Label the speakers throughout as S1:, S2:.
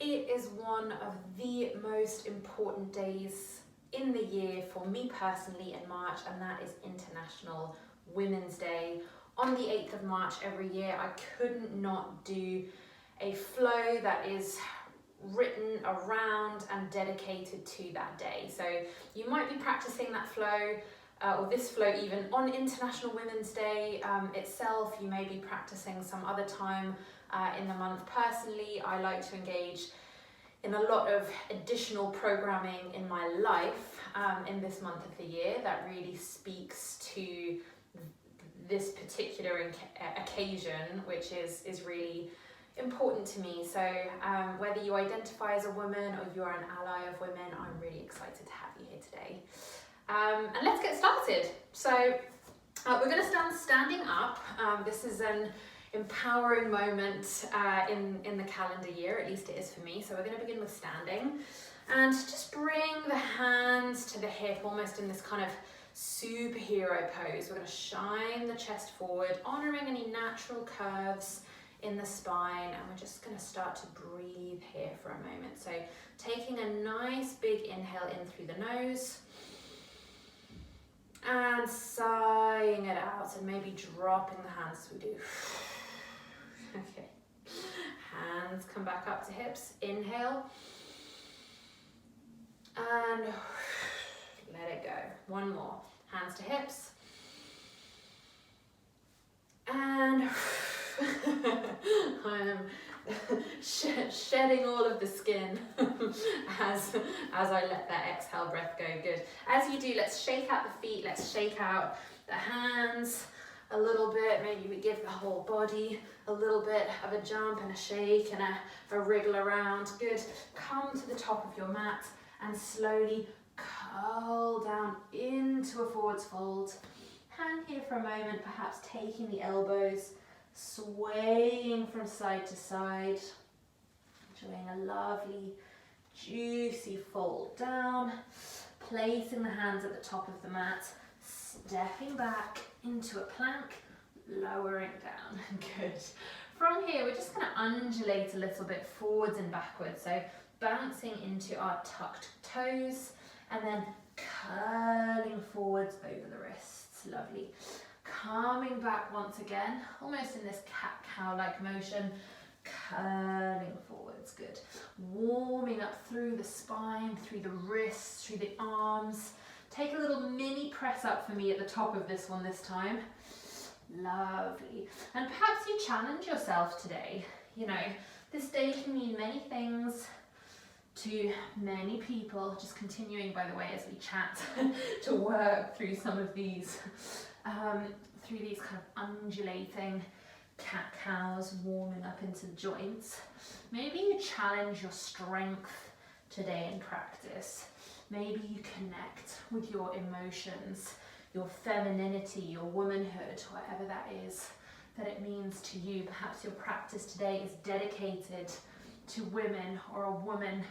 S1: It is one of the most important days in the year for me personally in March, and that is International Women's Day. On the 8th of March every year, I couldn't not do a flow that is written around and dedicated to that day. So you might be practicing that flow or this flow even on International Women's Day itself. You may be practicing some other time in the month. Personally, I like to engage in a lot of additional programming in my life in this month of the year that really speaks to this particular occasion, which is really important to me. So whether you identify as a woman or you are an ally of women, I'm really excited to have you here today. And let's get started. So we're going to start standing up. This is an empowering moment in the calendar year, at least it is for me. So we're going to begin with standing, and just bring the hands to the hip, almost in this kind of superhero pose. We're going to shine the chest forward, honoring any natural curves in the spine, and we're just going to start to breathe here for a moment. So taking a nice big inhale in through the nose and sighing it out, and maybe dropping the hands as we do. Okay, hands come back up to hips, inhale, and let it go. One more, hands to hips, and I am shedding all of the skin as I let that exhale breath go. Good. As you do, let's shake out the feet, let's shake out the hands a little bit. Maybe we give the whole body a little bit of a jump and a shake and a wriggle around. Good. Come to the top of your mat and slowly curl down into a forwards fold. Hang here for a moment, perhaps taking the elbows, swaying from side to side, enjoying a lovely juicy fold down, placing the hands at the top of the mat, stepping back into a plank, lowering down. Good. From here, we're just going to undulate a little bit forwards and backwards, so bouncing into our tucked toes and then curling forwards over the wrists. Lovely. Coming back once again, almost in this cat-cow-like motion, curling forwards. Good. Warming up through the spine, through the wrists, through the arms. Take a little mini press up for me at the top of this one this time. Lovely. And perhaps you challenge yourself today. You know, this day can mean many things to many people. Just continuing, by the way, as we chat to work through some of these through these kind of undulating cat-cows, warming up into the joints. Maybe you challenge your strength today in practice. Maybe you connect with your emotions, your femininity, your womanhood, whatever that is that it means to you. Perhaps your practice today is dedicated to women or a woman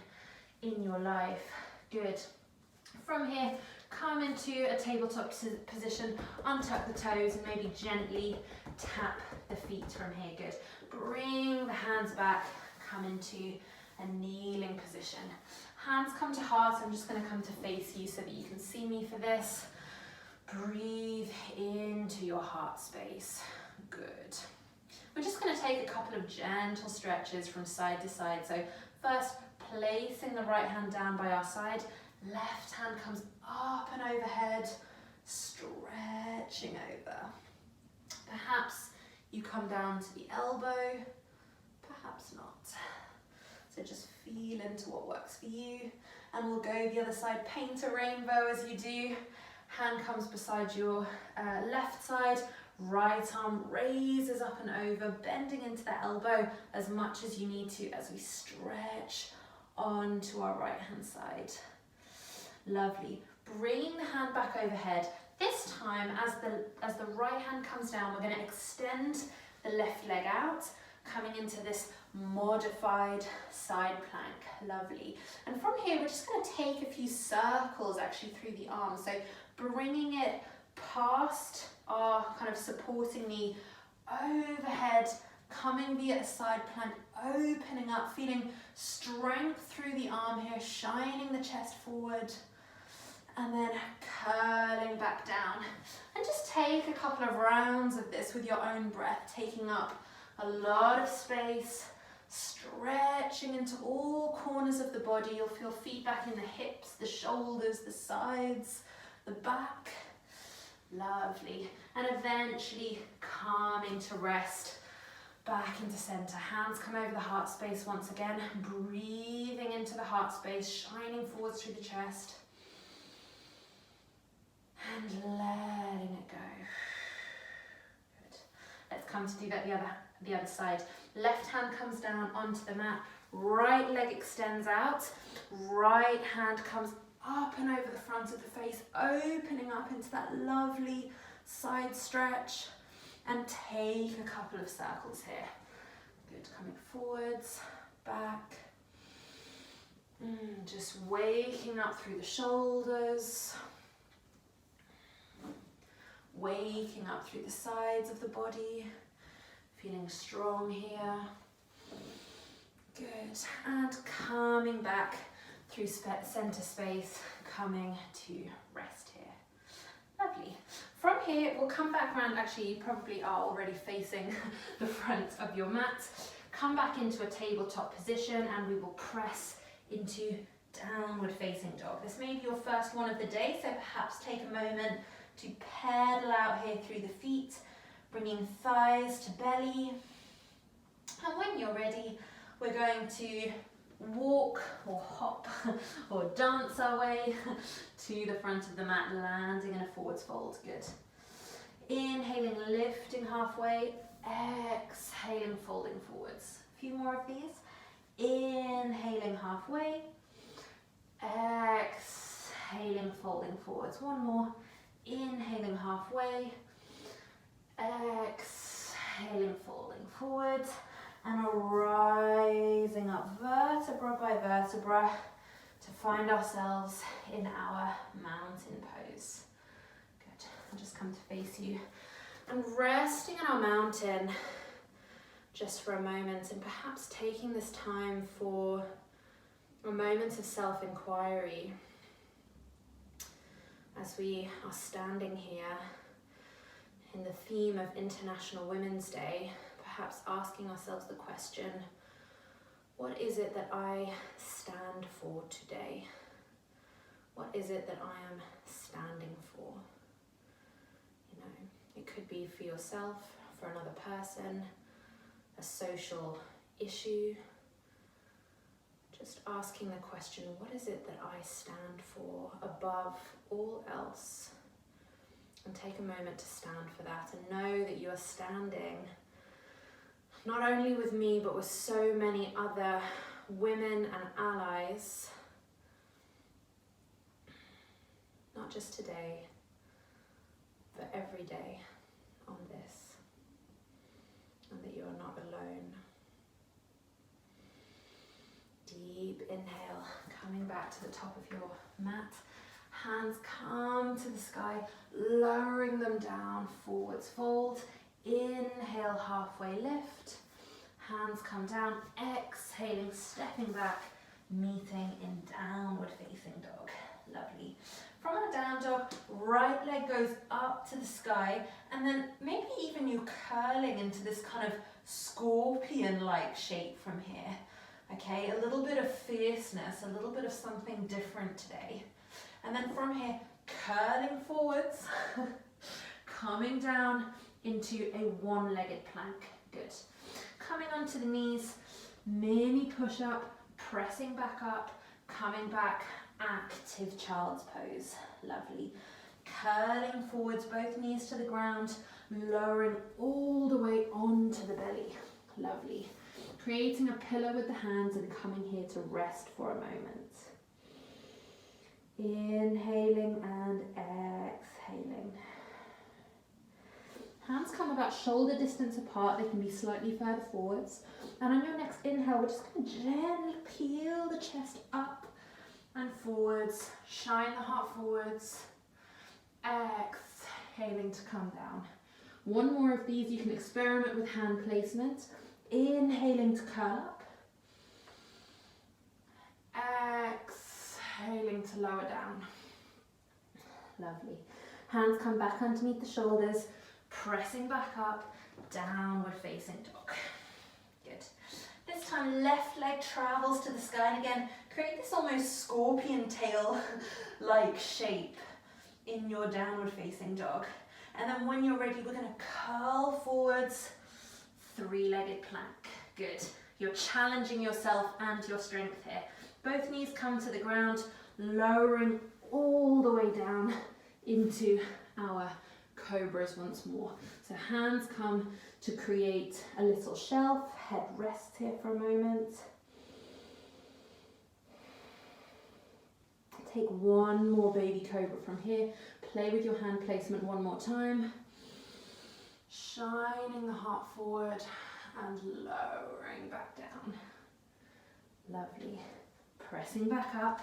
S1: in your life. Good. From here, come into a tabletop position, untuck the toes and maybe gently tap the feet from here. Good. Bring the hands back, come into a kneeling position. Hands come to heart. I'm just going to come to face you so that you can see me for this. Breathe into your heart space. Good. We're just going to take a couple of gentle stretches from side to side. So first, placing the right hand down by our side. Left hand comes up and overhead, stretching over. Perhaps you come down to the elbow, perhaps not. So just feel into what works for you. And we'll go the other side, paint a rainbow as you do. Hand comes beside your left side, right arm raises up and over, bending into the elbow as much as you need to as we stretch onto our right hand side. Lovely. Bringing the hand back overhead. This time, as the right hand comes down, we're going to extend the left leg out, coming into this modified side plank. Lovely. And from here, we're just going to take a few circles actually through the arms. So bringing it past our kind of supporting knee, overhead, Coming via a side plank, opening up, feeling strength through the arm here, shining the chest forward, and then curling back down. And just take a couple of rounds of this with your own breath, taking up a lot of space, stretching into all corners of the body. You'll feel feedback in the hips, the shoulders, the sides, the back. Lovely. And eventually coming to rest, back into center. Hands come over the heart space once again, breathing into the heart space, shining forwards through the chest. And letting it go. Good. Let's come to do that the other side. Left hand comes down onto the mat. Right leg extends out. Right hand comes up and over the front of the face, opening up into that lovely side stretch. And take a couple of circles here. Good. Coming forwards, back. Just waking up through the shoulders. Waking up through the sides of the body, feeling strong here. Good, and coming back through center space, coming to rest here. Lovely. From here, we'll come back around. Actually, you probably are already facing the front of your mat. Come back into a tabletop position and we will press into downward facing dog. This may be your first one of the day, so perhaps take a moment to pedal out here through the feet, bringing thighs to belly. And when you're ready, we're going to walk or hop or dance our way to the front of the mat, landing in a forwards fold. Good. Inhaling, lifting halfway, exhaling, folding forwards. A few more of these. Inhaling halfway, exhaling, folding forwards. One more. Inhaling halfway, exhaling, folding forwards, and rising up vertebra by vertebra to find ourselves in our mountain pose. Good. I'll just come to face you and resting in our mountain just for a moment, and perhaps taking this time for a moment of self-inquiry. As we are standing here in the theme of International Women's Day, perhaps asking ourselves the question, what is it that I stand for today? What is it that I am standing for? You know, it could be for yourself, for another person, a social issue. Just asking the question, what is it that I stand for above all else? And take a moment to stand for that and know that you are standing not only with me, but with so many other women and allies, not just today, but every day on this, and that you are not alone. Deep inhale, coming back to the top of your mat. Hands come to the sky, lowering them down, forwards fold. Inhale, halfway lift. Hands come down, exhaling, stepping back, meeting in downward facing dog. Lovely. From our down dog, right leg goes up to the sky, and then maybe even you curling into this kind of scorpion-like shape from here. Okay, a little bit of fierceness, a little bit of something different today. And then from here, curling forwards, coming down into a one-legged plank. Good. Coming onto the knees, mini push-up, pressing back up, coming back, active child's pose. Lovely. Curling forwards, both knees to the ground, lowering all the way onto the belly. Lovely. Creating a pillow with the hands and coming here to rest for a moment. Inhaling and exhaling. Hands come about shoulder distance apart. They can be slightly further forwards. And on your next inhale, we're just going to gently peel the chest up and forwards. Shine the heart forwards. Exhaling to come down. One more of these. You can experiment with hand placement. Inhaling to curl up. Exhaling to lower down. Lovely. Hands come back underneath the shoulders, pressing back up, downward facing dog. Good. This time left leg travels to the sky, and again, create this almost scorpion tail like shape in your downward facing dog. And then when you're ready, we're going to curl forwards, three-legged plank. Good. You're challenging yourself and your strength here. Both knees come to the ground, lowering all the way down into our cobras once more. So hands come to create a little shelf, head rests here for a moment. Take one more baby cobra from here. Play with your hand placement one more time. Shining the heart forward and lowering back down. Lovely. Pressing back up,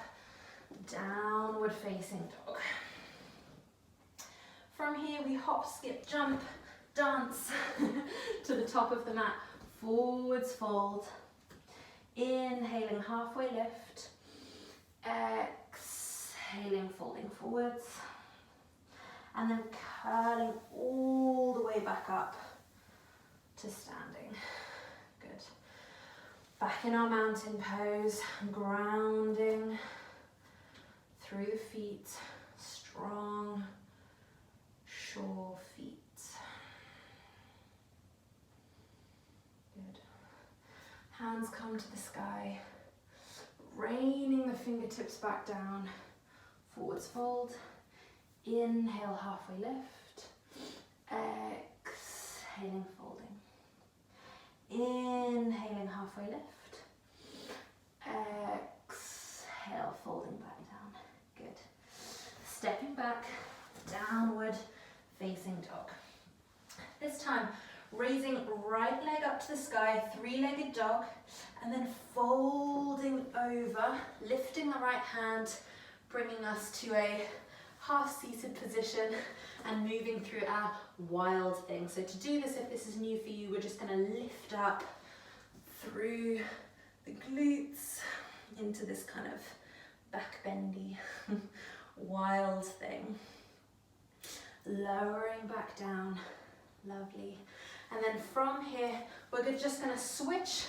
S1: downward facing dog. From here we hop, skip, jump, dance to the top of the mat. Forwards fold. Inhaling, halfway lift. Exhaling, folding forwards. And then curling all the way back up to standing. Good. Back in our mountain pose, grounding through the feet, strong, sure feet. Good. Hands come to the sky, raining the fingertips back down, forwards fold, inhale, halfway lift, exhaling, folding. Inhaling, halfway lift. Exhale, folding back down. Good. Stepping back, downward facing dog. This time, raising right leg up to the sky, three-legged dog, and then folding over, lifting the right hand, bringing us to a half-seated position and moving through our wild thing. So to do this, if this is new for you, we're just going to lift up through the glutes into this kind of back bendy wild thing. Lowering back down, lovely. And then from here, we're just going to switch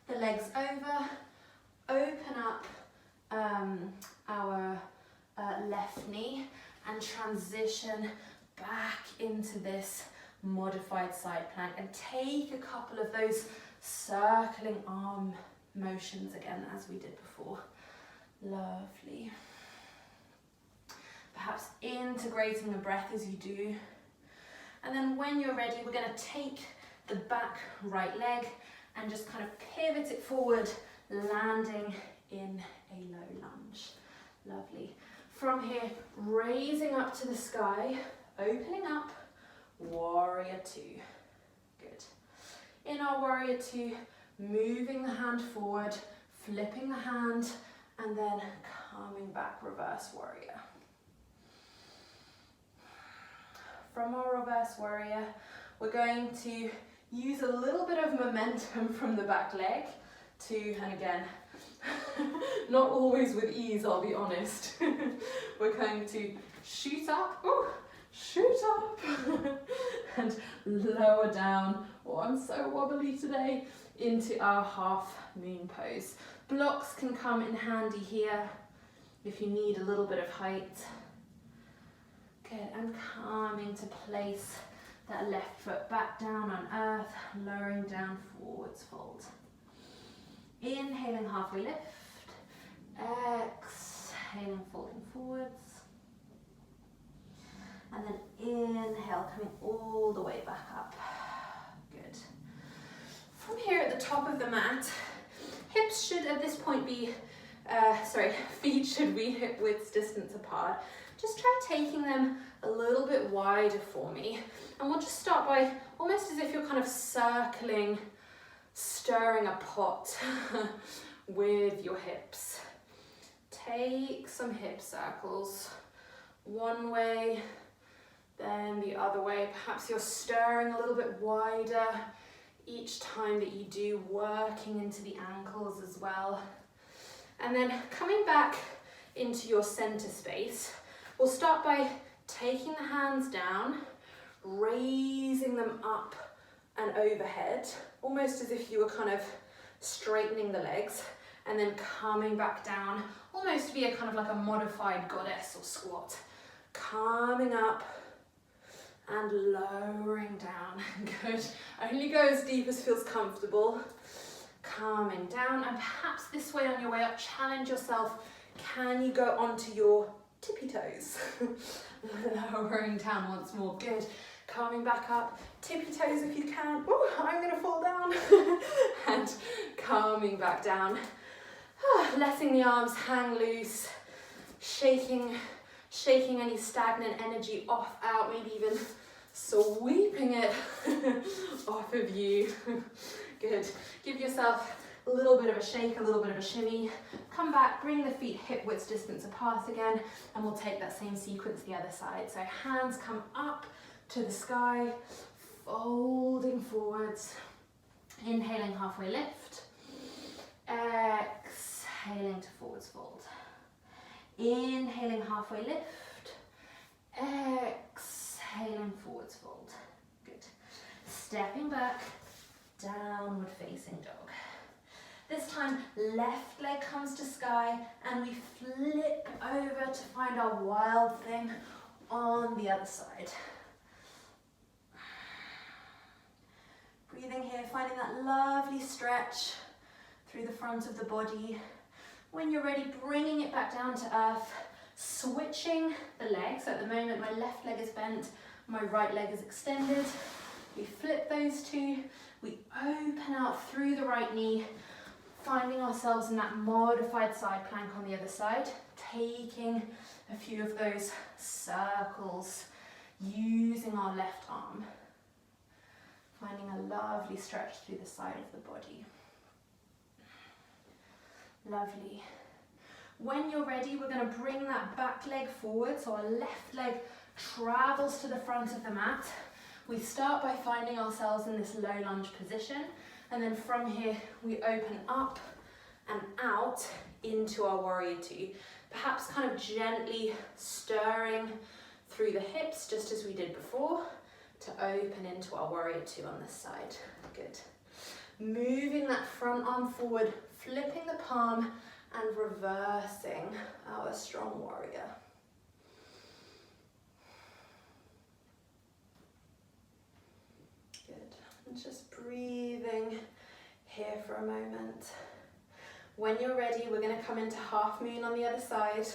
S1: the legs over, open up our left knee and transition back into this modified side plank, and take a couple of those circling arm motions again as we did before. Lovely. Perhaps integrating the breath as you do. And then when you're ready, we're going to take the back right leg and just kind of pivot it forward, landing in a low lunge. Lovely. From here, raising up to the sky, opening up, warrior two. Good. In our warrior two, moving the hand forward, flipping the hand, and then coming back, reverse warrior. From our reverse warrior, we're going to use a little bit of momentum from the back leg to, and again, not always with ease, I'll be honest. We're going to shoot up, and lower down. Oh, I'm so wobbly today. Into our half moon pose. Blocks can come in handy here if you need a little bit of height. Good, and coming to place that left foot back down on earth, lowering down, forwards fold. Inhaling, halfway lift. Exhaling, folding forwards. And then inhale, coming all the way back up. Good. From here at the top of the mat, hips should at this point be, feet should be hip width distance apart. Just try taking them a little bit wider for me. And we'll just start by, almost as if you're kind of circling, stirring a pot with your hips. Take some hip circles, one way, Then the other way, perhaps you're stirring a little bit wider each time that you do, working into the ankles as well. And then coming back into your center space, we'll start by taking the hands down, raising them up and overhead, almost as if you were kind of straightening the legs, and then coming back down, almost be a kind of like a modified goddess or squat. Coming up and lowering down. Good. Only go as deep as feels comfortable. Coming down, and perhaps this way on your way up, challenge yourself. Can you go onto your tippy toes? Lowering down once more. Good. Coming back up, tippy toes if you can. Oh, I'm gonna fall down. And coming back down. Letting the arms hang loose, shaking any stagnant energy off, out, maybe even sweeping it off of you. Good. Give yourself a little bit of a shake, a little bit of a shimmy. Come back, bring the feet hip width distance apart again, and we'll take that same sequence the other side. So hands come up to the sky, folding forwards. Inhaling, halfway lift. Exhaling to forwards fold. Inhaling, halfway lift. Exhaling, forwards fold. Good. Stepping back, downward facing dog. This time, left leg comes to sky, and we flip over to find our wild thing on the other side. Breathing here, finding that lovely stretch through the front of the body. When you're ready, bringing it back down to earth, switching the legs. So at the moment, my left leg is bent, my right leg is extended. We flip those two, we open out through the right knee, finding ourselves in that modified side plank on the other side, taking a few of those circles, using our left arm, finding a lovely stretch through the side of the body. Lovely. When you're ready, we're going to bring that back leg forward, so our left leg travels to the front of the mat. We start by finding ourselves in this low lunge position, and then from here we open up and out into our warrior two. Perhaps kind of gently stirring through the hips, just as we did before, to open into our warrior two on this side. Good. Moving that front arm forward, flipping the palm and reversing our strong warrior. Good. And just breathing here for a moment. When you're ready, we're going to come into half moon on the other side.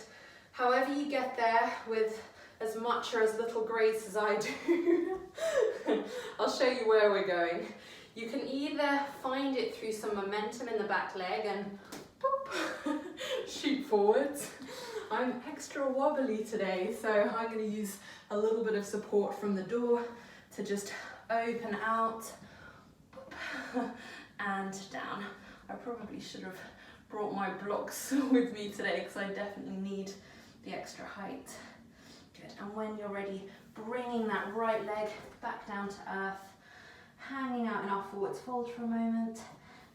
S1: However you get there, with as much or as little grace as I do, I'll show you where we're going. You can either find it through some momentum in the back leg and boop, shoot forwards. I'm extra wobbly today, so I'm going to use a little bit of support from the door to just open out, boop, and down. I probably should have brought my blocks with me today because I definitely need the extra height. Good. And when you're ready, bringing that right leg back down to earth, hanging out in our forwards fold for a moment,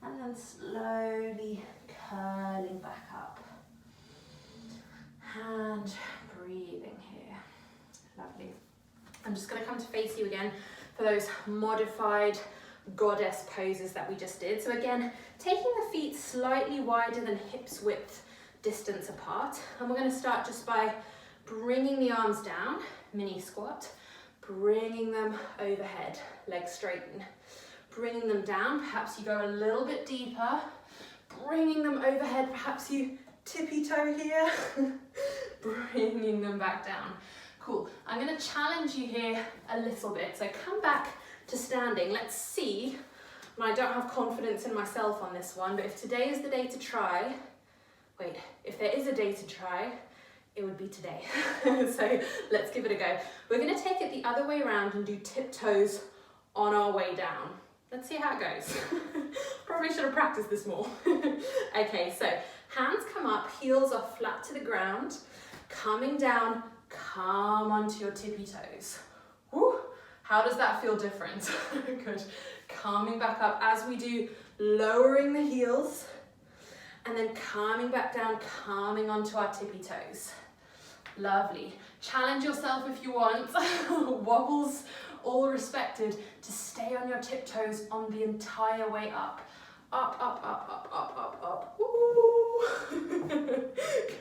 S1: and then slowly curling back up. And breathing here. Lovely. I'm just going to come to face you again for those modified goddess poses that we just did. So again, taking the feet slightly wider than hips width distance apart. And we're going to start just by bringing the arms down, mini squat, bringing them overhead, legs straighten, bringing them down, perhaps you go a little bit deeper, bringing them overhead, perhaps you tippy toe here, bringing them back down. Cool. I'm going to challenge you here a little bit. So come back to standing. Let's see. And I don't have confidence in myself on this one, but if today is the day to try, wait, if there is a day to try, it would be today. So let's give it a go. We're going to take it the other way around and do tiptoes on our way down. Let's see how it goes. Probably should have practiced this more. Okay, so hands come up, heels are flat to the ground, coming down, come onto your tippy toes. Woo. How does that feel different? Good. Calming back up as we do, lowering the heels, and then calming back down, calming onto our tippy toes. Lovely. Challenge yourself if you want. Wobbles all respected, to stay on your tiptoes on the entire way up. Up, up, up, up, up, up, up. Ooh.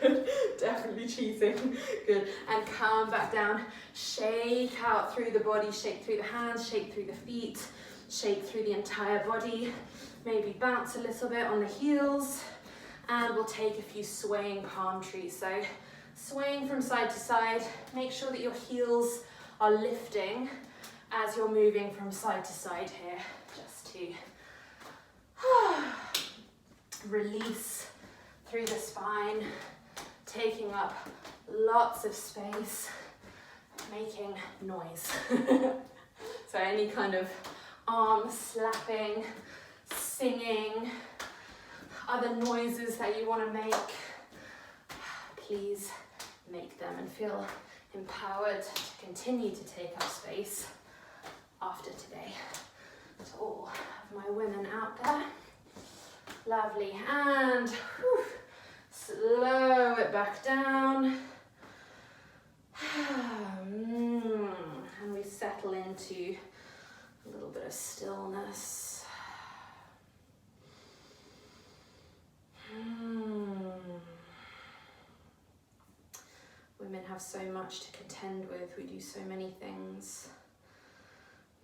S1: Good. Definitely cheating. Good. And calm back down. Shake out through the body, shake through the hands, shake through the feet, shake through the entire body. Maybe bounce a little bit on the heels. And we'll take a few swaying palm trees. So swaying from side to side. Make sure that your heels are lifting as you're moving from side to side here. Just to release through the spine, taking up lots of space, making noise. So any kind of arm slapping, singing, other noises that you want to make, please make them and feel empowered to continue to take up space after today. To all of my women out there. Lovely. And whew, slow it back down. And we settle into a little bit of stillness. Women have so much to contend with. We do so many things.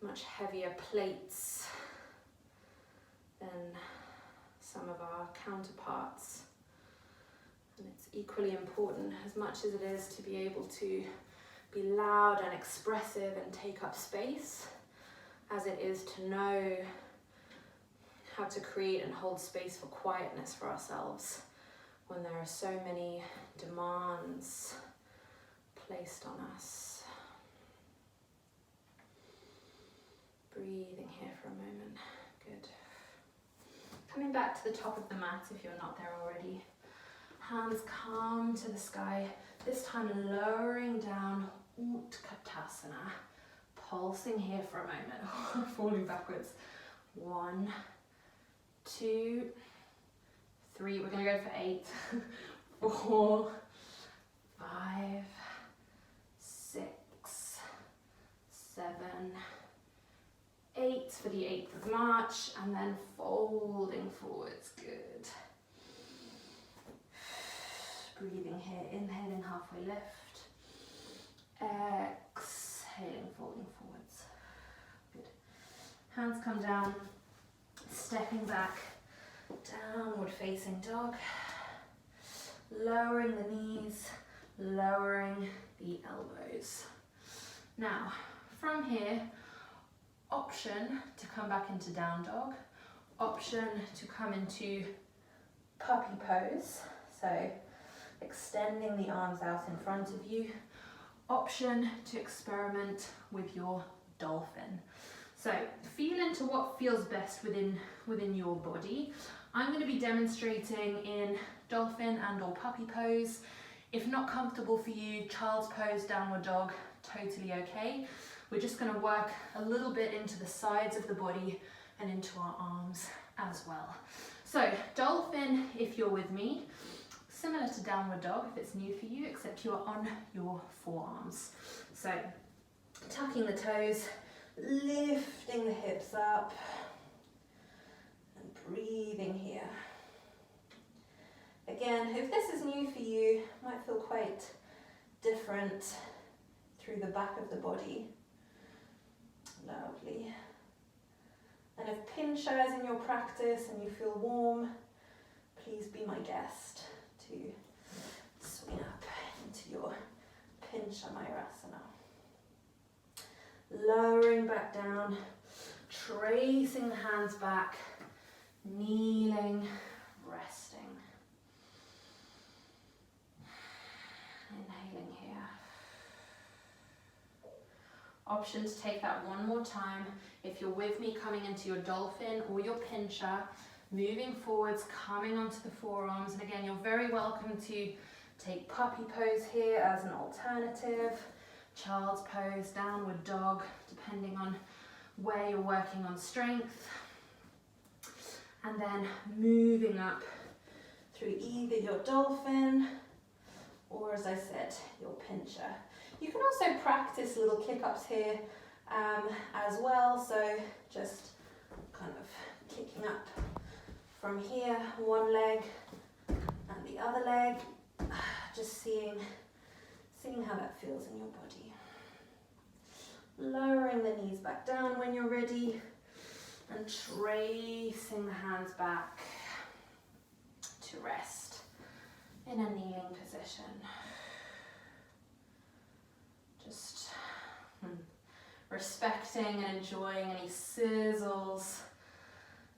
S1: Much heavier plates than some of our counterparts. And it's equally important, as much as it is to be able to be loud and expressive and take up space, as it is to know how to create and hold space for quietness for ourselves when there are so many demands placed on us. Breathing here for a moment. Good. Coming back to the top of the mat if you're not there already. Hands come to the sky. This time lowering down, Utkatasana. Pulsing here for a moment. Falling backwards. 1, 2, 3. We're going to go for 8. 4, 5, 6, 7, 8 for the 8th of March, and then folding forwards. Good. Breathing here, inhaling, halfway lift. Exhaling, folding forwards. Good. Hands come down, stepping back, downward facing dog. Lowering the knees, lowering the elbows. Now, from here, option to come back into down dog, option to come into puppy pose, so extending the arms out in front of you, option to experiment with your dolphin. So feel into what feels best within your body. I'm going to be demonstrating in dolphin and or puppy pose. If not comfortable for you, child's pose, downward dog, totally okay. We're just going to work a little bit into the sides of the body and into our arms as well. So dolphin, if you're with me, similar to downward dog if it's new for you, except you are on your forearms. So tucking the toes, lifting the hips up and breathing here. Again, if this is new for you, it might feel quite different through the back of the body. Lovely. And if pincha is in your practice and you feel warm, please be my guest to swing up into your pincha mayurasana. Lowering back down, tracing the hands back, kneeling, resting. Inhaling here. Option to take that one more time. If you're with me, coming into your dolphin or your pincha, moving forwards, coming onto the forearms. And again, you're very welcome to take puppy pose here as an alternative. child's pose, downward dog, depending on where you're working on strength. And then moving up through either your dolphin or, as I said, your pincher. You can also practice little kick-ups here as well, so just kind of kicking up from here, one leg and the other leg, just seeing how that feels in your body. Lowering the knees back down when you're ready and tracing the hands back to rest in a kneeling position. Just respecting and enjoying any sizzles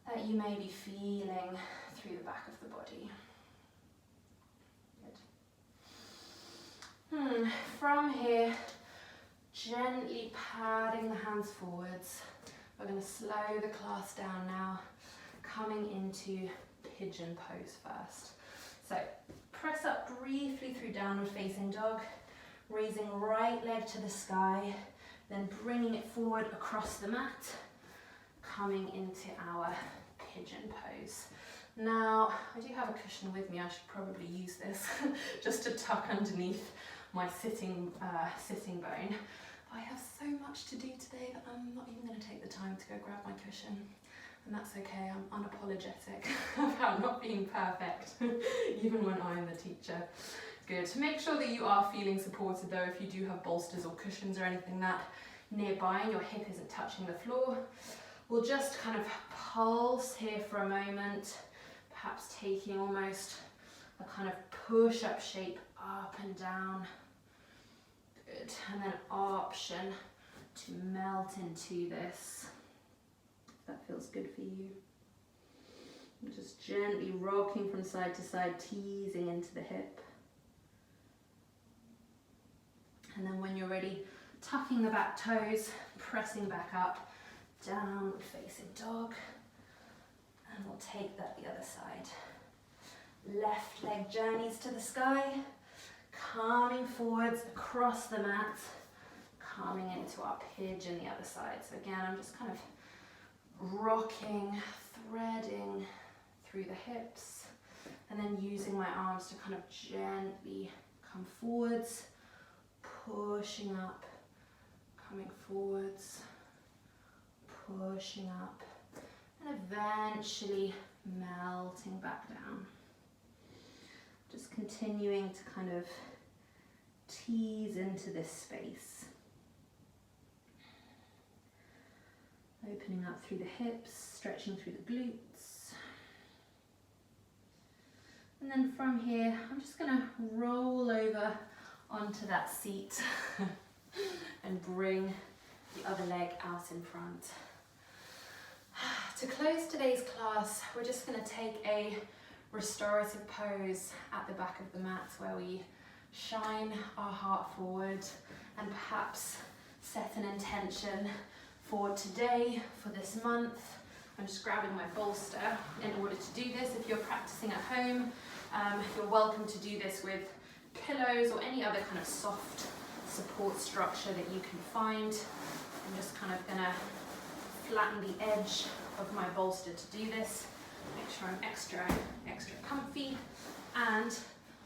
S1: that you may be feeling through the back of the body. Good. From here, gently padding the hands forwards. We're going to slow the class down now, coming into pigeon pose first. So press up briefly through downward facing dog, raising right leg to the sky, then bringing it forward across the mat, coming into our pigeon pose. Now, I do have a cushion with me. I should probably use this just to tuck underneath my sitting bone. But I have so much to do today that I'm not even going to take the time to go grab my cushion. And that's okay, I'm unapologetic about not being perfect, even when I'm the teacher. Good. Make sure that you are feeling supported though, if you do have bolsters or cushions or anything that nearby and your hip isn't touching the floor. We'll just kind of pulse here for a moment, perhaps taking almost a kind of push-up shape up and down. Good. And then option to melt into this. If that feels good for you. And just gently rocking from side to side, teasing into the hip. And then when you're ready, tucking the back toes, pressing back up, downward facing dog. And we'll take that the other side. Left leg journeys to the sky, coming forwards across the mat, coming into our pigeon the other side. So again, I'm just kind of rocking, threading through the hips, and then using my arms to kind of gently come forwards, pushing up, coming forwards, pushing up, and eventually melting back down. Just continuing to kind of tease into this space. Opening up through the hips, stretching through the glutes. And then from here, I'm just going to roll over onto that seat and bring the other leg out in front. To close today's class, we're just going to take a restorative pose at the back of the mat where we shine our heart forward and perhaps set an intention for today, for this month. I'm just grabbing my bolster in order to do this. If you're practicing at home, you're welcome to do this with pillows or any other kind of soft support structure that you can find. I'm just kind of gonna flatten the edge of my bolster to do this. Make sure I'm extra comfy, and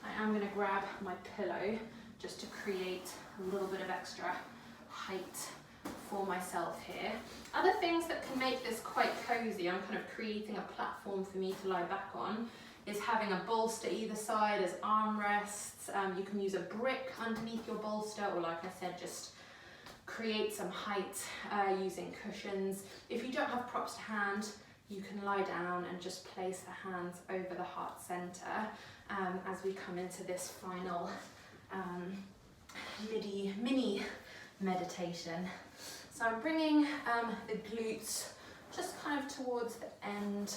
S1: I am gonna grab my pillow just to create a little bit of extra height for myself here. Other things that can make this quite cozy, I'm kind of creating a platform for me to lie back on, is having a bolster either side as armrests. You can use a brick underneath your bolster, or like I said, just create some height using cushions. If you don't have props to hand, you can lie down and just place the hands over the heart center as we come into this final mini meditation. So I'm bringing the glutes just kind of towards the end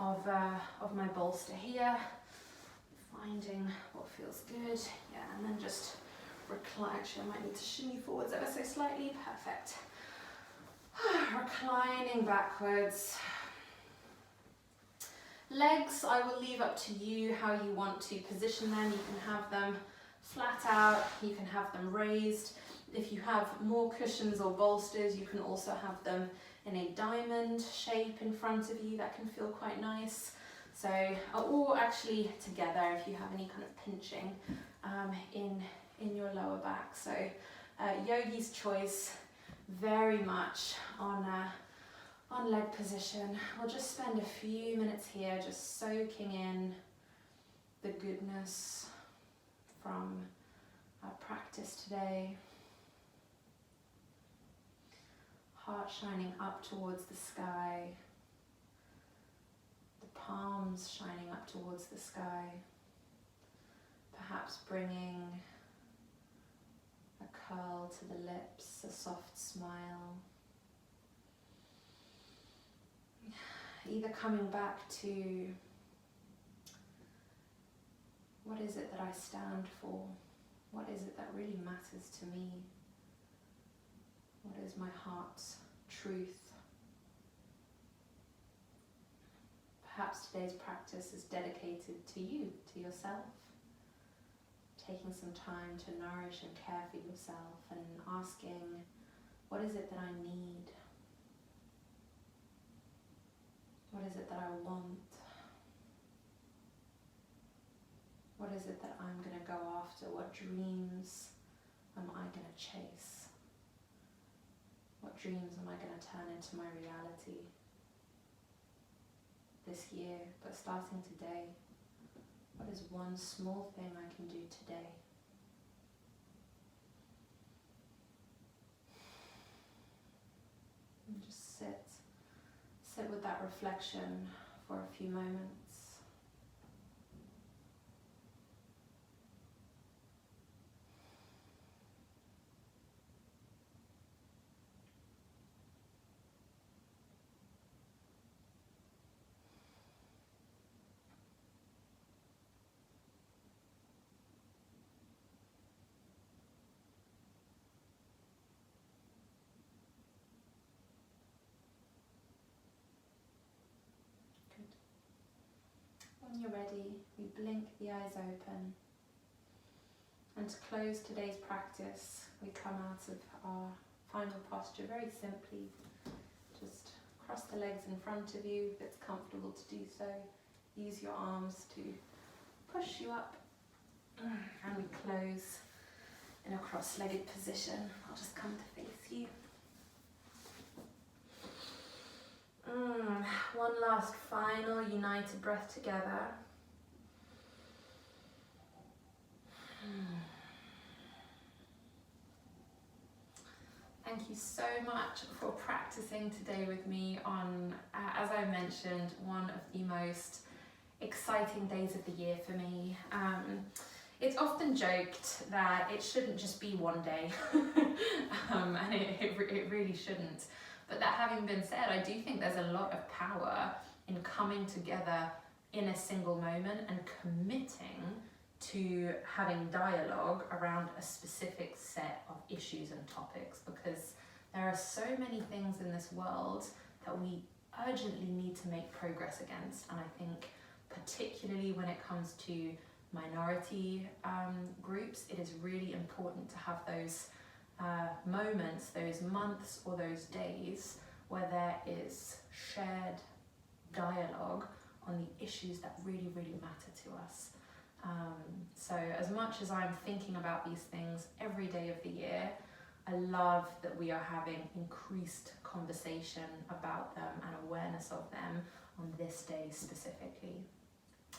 S1: of my bolster here, finding what feels good. Yeah, and then just recline. Actually, I might need to shimmy forwards ever so slightly. Perfect. Reclining backwards. Legs, I will leave up to you how you want to position them. You can have them flat out, you can have them raised. If you have more cushions or bolsters, you can also have them in a diamond shape in front of you. That can feel quite nice. So, or actually together if you have any kind of pinching in your lower back. So, yogi's choice, very much on leg position. We'll just spend a few minutes here just soaking in the goodness from our practice today. Heart shining up towards the sky, the palms shining up towards the sky, perhaps bringing a curl to the lips, a soft smile. Either coming back to what is it that I stand for? What is it that really matters to me? What is my heart's truth? Perhaps today's practice is dedicated to you, to yourself. Taking some time to nourish and care for yourself and asking, what is it that I need? What is it that I want? What is it that I'm going to go after? What dreams am I going to chase? What dreams am I going to turn into my reality this year? But starting today, what is one small thing I can do today? And just sit with that reflection for a few moments. When you're ready, we blink the eyes open. And to close today's practice, we come out of our final posture very simply. Just cross the legs in front of you if it's comfortable to do so. Use your arms to push you up. And we close in a cross-legged position. I'll just come to face you. One last final united breath together. Thank you so much for practicing today with me on, as I mentioned, one of the most exciting days of the year for me. It's often joked that it shouldn't just be one day, and it really shouldn't. But that having been said, I do think there's a lot of power in coming together in a single moment and committing to having dialogue around a specific set of issues and topics, because there are so many things in this world that we urgently need to make progress against. And I think particularly when it comes to minority groups, it is really important to have those moments, those months or those days where there is shared dialogue on the issues that really, really matter to us. So as much as I'm thinking about these things every day of the year, I love that we are having increased conversation about them and awareness of them on this day specifically.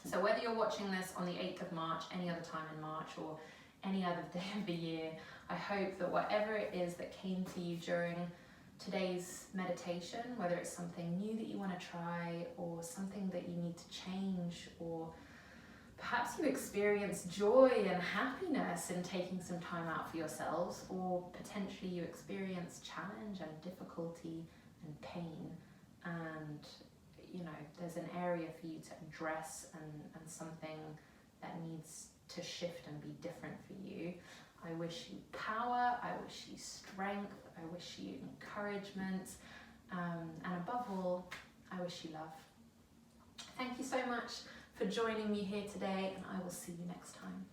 S1: So whether you're watching this on the 8th of March, any other time in March, or any other day of the year, I hope that whatever it is that came to you during today's meditation, whether it's something new that you want to try or something that you need to change, or perhaps you experience joy and happiness in taking some time out for yourselves, or potentially you experience challenge and difficulty and pain, and there's an area for you to address and something that needs to shift and be different for you. I wish you power, I wish you strength, I wish you encouragement, and above all, I wish you love. Thank you so much for joining me here today, and I will see you next time.